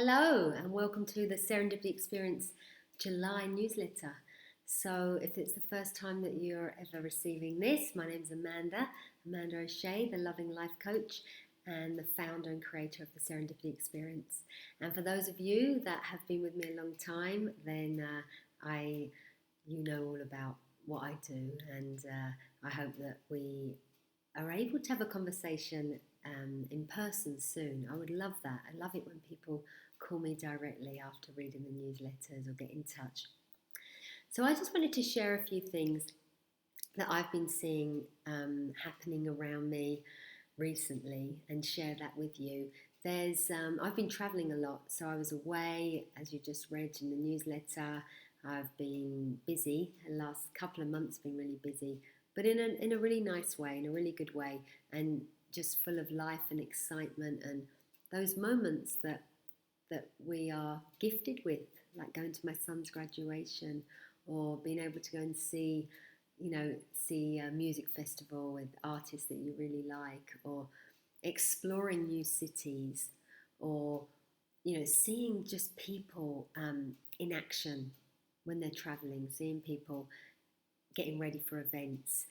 Hello, and welcome to the Serendipity Experience July newsletter. So, if it's the first time that you're ever receiving this, my name's Amanda O'Shea, the Loving Life Coach and the founder and creator of the Serendipity Experience. And for those of you that have been with me a long time, then you know all about what I do, and I hope that we are able to have a conversation in person soon. I would love that. I love it when people call me directly after reading the newsletters or get in touch. So I just wanted to share a few things that I've been seeing happening around me recently and share that with you. I've been traveling a lot, so I was away, as you just read in the newsletter. I've been busy. The last couple of months been really busy, but in a really nice way, in a really good way, and just full of life and excitement and those moments that we are gifted with, like going to my son's graduation or being able to go and see a music festival with artists that you really like, or exploring new cities, or seeing just people in action when they're traveling, seeing people getting ready for events,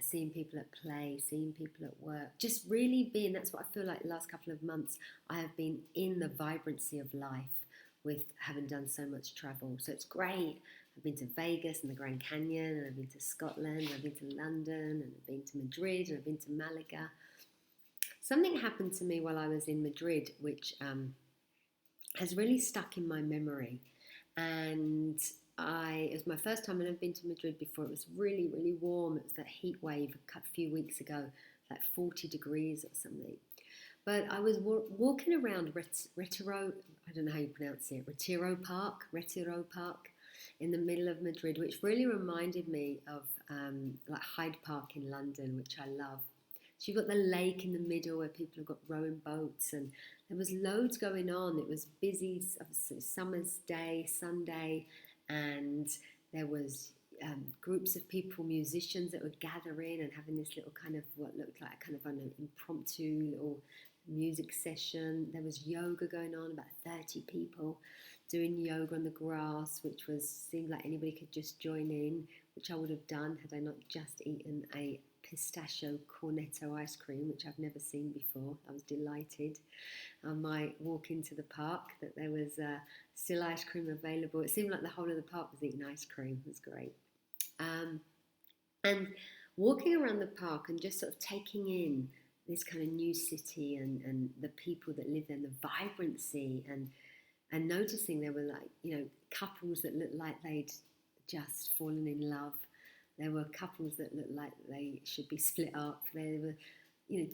seeing people at play, seeing people at work, just really being, that's what I feel like the last couple of months I have been in the vibrancy of life with having done so much travel. So it's great. I've been to Vegas and the Grand Canyon, and I've been to Scotland, and I've been to London, and I've been to Madrid, and I've been to Malaga. Something happened to me while I was in Madrid, which has really stuck in my memory. And it was my first time, and I've been to Madrid before. It was really, really warm. It was that heat wave a few weeks ago, like 40 degrees or something. But I was walking around Retiro, I don't know how you pronounce it, Retiro Park, in the middle of Madrid, which really reminded me of like Hyde Park in London, which I love. So you've got the lake in the middle where people have got rowing boats, and there was loads going on. It was busy, obviously summer's day, Sunday, and there was groups of people, musicians that would gather in and having this little kind of what looked like kind of an impromptu little music session. There was yoga going on, about 30 people doing yoga on the grass, which seemed like anybody could just join in, which I would have done had I not just eaten a pistachio cornetto ice cream, which I've never seen before. I was delighted on my walk into the park that there was still ice cream available. It seemed like the whole of the park was eating ice cream. It was great. And walking around the park and just sort of taking in this kind of new city and the people that live there, and the vibrancy, and noticing there were, like, couples that looked like they'd just fallen in love. There were couples that looked like they should be split up. There were,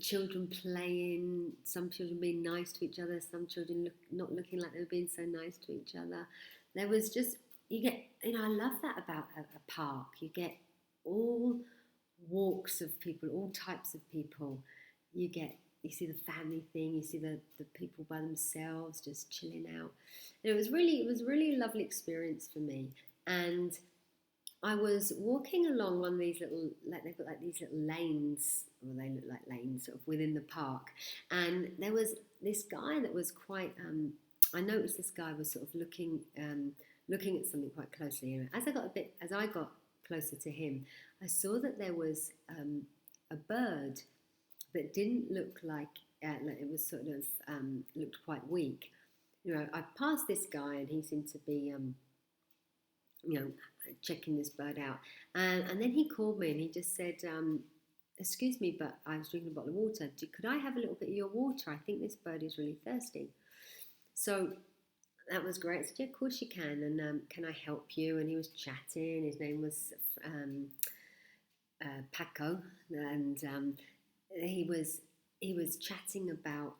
children playing, some children being nice to each other, some children not looking like they were being so nice to each other. There was just, I love that about a park. You get all walks of people, all types of people. You see the family thing, you see the people by themselves just chilling out. And it was really a lovely experience for me. And I was walking along one of these little, like they've got like these little lanes, or they look like lanes sort of within the park. And there was this guy that was quite, I noticed this guy was sort of looking at something quite closely. As I got closer to him, I saw that there was a bird that didn't look like it was sort of looked quite weak. I passed this guy and he seemed to be checking this bird out, and then he called me and he just said, excuse me, but I was drinking a bottle of water. Could I have a little bit of your water? I think this bird is really thirsty. So that was great. I said, yeah, of course you can, and can I help you? And he was chatting. His name was Paco, and he was chatting about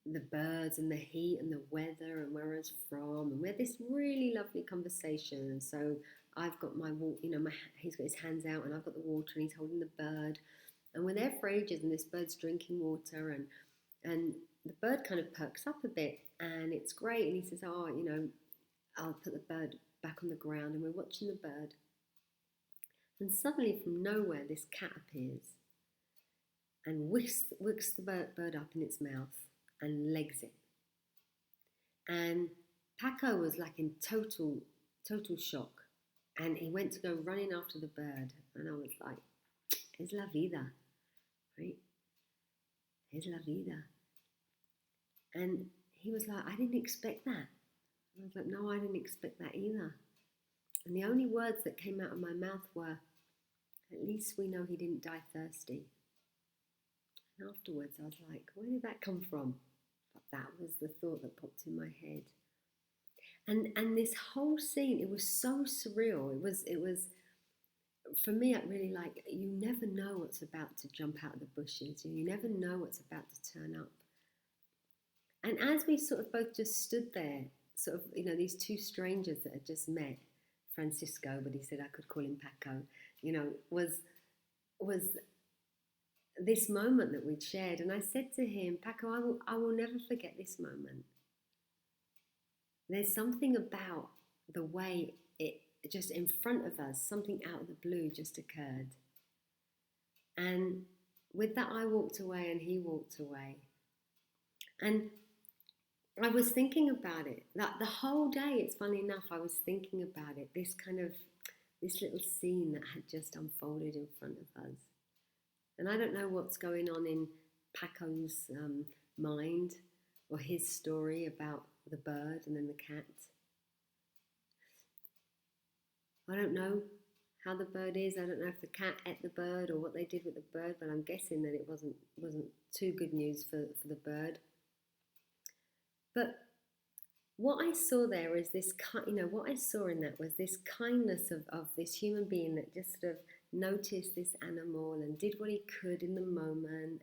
the birds and the heat and the weather and where I was from, and we had this really lovely conversation. And so I've got my water, he's got his hands out and I've got the water and he's holding the bird, and we're there for ages, and this bird's drinking water, and the bird kind of perks up a bit, and it's great, and he says, I'll put the bird back on the ground, and we're watching the bird, and suddenly from nowhere this cat appears and whisks the bird up in its mouth and legs it. And Paco was like in total shock. And he went to go running after the bird. And I was like, es la vida, right? Es la vida. And he was like, I didn't expect that. And I was like, no, I didn't expect that either. And the only words that came out of my mouth were, at least we know he didn't die thirsty. And afterwards I was like, where did that come from? But that was the thought that popped in my head. And this whole scene, it was so surreal. It was for me, I really like, you never know what's about to jump out of the bushes. You never know what's about to turn up. And as we sort of both just stood there, sort of, these two strangers that had just met, Francisco, but he said I could call him Paco, was this moment that we'd shared. And I said to him, Paco, I will never forget this moment. There's something about the way it just in front of us, something out of the blue just occurred. And with that, I walked away and he walked away. And I was thinking about it. That the whole day, it's funny enough, I was thinking about it, this little scene that had just unfolded in front of us. And I don't know what's going on in Paco's mind or his story about the bird and then the cat. I don't know how the bird is. I don't know if the cat ate the bird or what they did with the bird, but I'm guessing that it wasn't too good news for the bird. But what I saw there is this, what I saw in that was this kindness of this human being that just sort of noticed this animal and did what he could in the moment,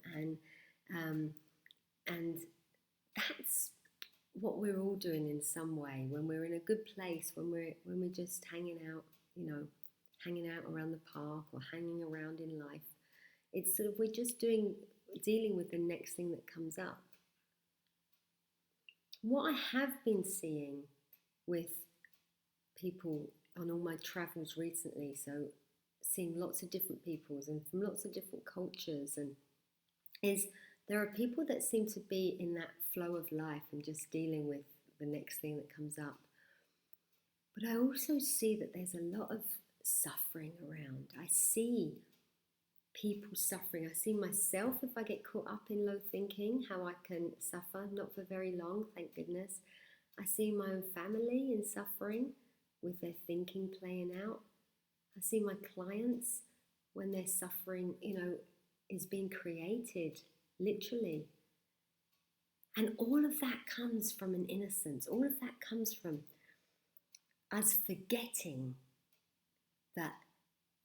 and that's what we're all doing in some way when we're in a good place, when we're just hanging out around the park or hanging around in life. It's sort of, we're just dealing with the next thing that comes up. What I have been seeing with people on all my travels recently, so seeing lots of different peoples and from lots of different cultures, and is there are people that seem to be in that flow of life and just dealing with the next thing that comes up. But I also see that there's a lot of suffering around. I see people suffering. I see myself, if I get caught up in low thinking, how I can suffer, not for very long, thank goodness. I see my own family in suffering with their thinking playing out. I see my clients when their suffering, is being created, literally. And all of that comes from an innocence. All of that comes from us forgetting that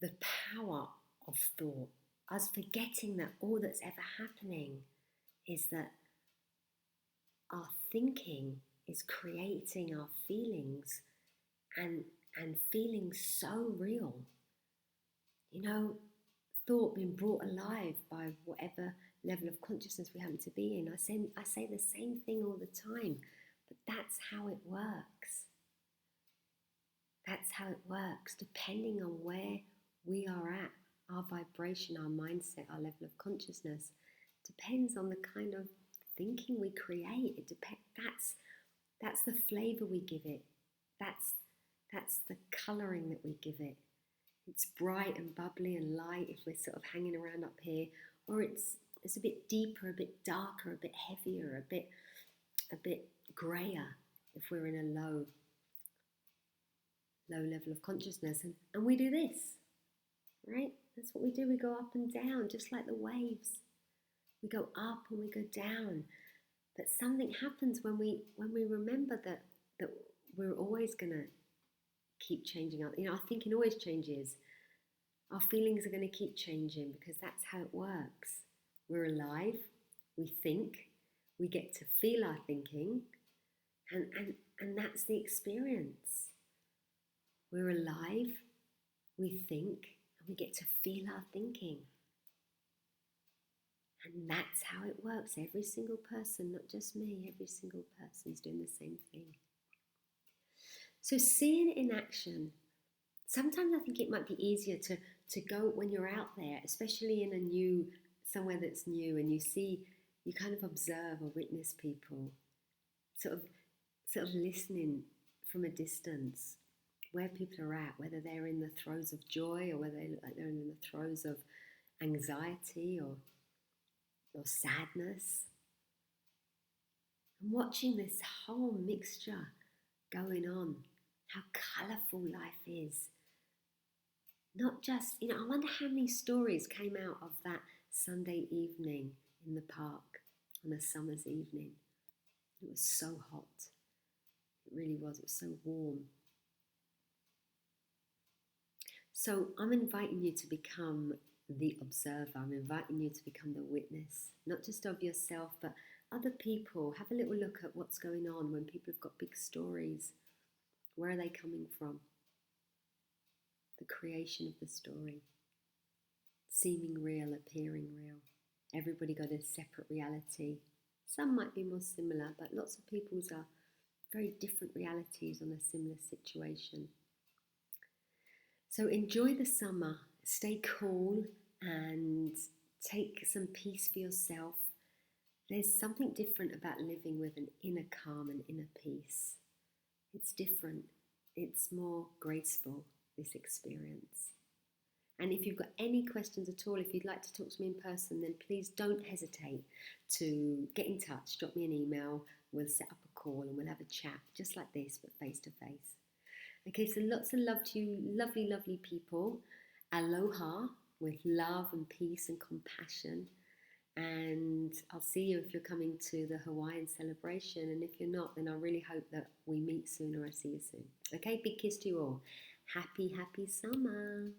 the power of thought, us forgetting that all that's ever happening is that our thinking is creating our feelings, and feelings so real. Thought being brought alive by whatever level of consciousness we happen to be in. I say the same thing all the time, but that's how it works. That's how it works, depending on where we are at, our vibration, our mindset, our level of consciousness, depends on the kind of thinking we create. That's the flavor we give it. That's the coloring that we give it. It's bright and bubbly and light if we're sort of hanging around up here, or it's a bit deeper, a bit darker, a bit heavier, a bit grayer if we're in a low level of consciousness. And we do this, right? That's what we do. We go up and down, just like the waves. We go up and we go down. But something happens when we remember that we're always going to keep changing. Our thinking always changes. Our feelings are going to keep changing because that's how it works. We're alive, we think, we get to feel our thinking, and that's the experience. We're alive, we think, and we get to feel our thinking. And that's how it works. Every single person, not just me, every single person's doing the same thing. So seeing it in action, sometimes I think it might be easier to go when you're out there, especially in somewhere that's new, and you kind of observe or witness people. Sort of sort of listening from a distance where people are at, whether they're in the throes of joy or whether they look like they're in the throes of anxiety or sadness. And watching this whole mixture going on, how colourful life is. Not just, I wonder how many stories came out of that Sunday evening in the park on a summer's evening. It was so hot. It really was. It was so warm. So I'm inviting you to become the observer. I'm inviting you to become the witness, not just of yourself, but other people. Have a little look at what's going on when people have got big stories. Where are they coming from? The creation of the story. Seeming real, appearing real. Everybody got a separate reality. Some might be more similar, but lots of people's are very different realities on a similar situation. So enjoy the summer, stay cool and take some peace for yourself. There's something different about living with an inner calm and inner peace. It's different. It's more graceful, this experience. And if you've got any questions at all, if you'd like to talk to me in person, then please don't hesitate to get in touch. Drop me an email. We'll set up a call and we'll have a chat just like this, but face to face. Okay, so lots of love to you, lovely, lovely people. Aloha, with love and peace and compassion. And I'll see you if you're coming to the Hawaiian celebration. And if you're not, then I really hope that we meet soon or I see you soon. Okay, big kiss to you all. Happy, happy summer.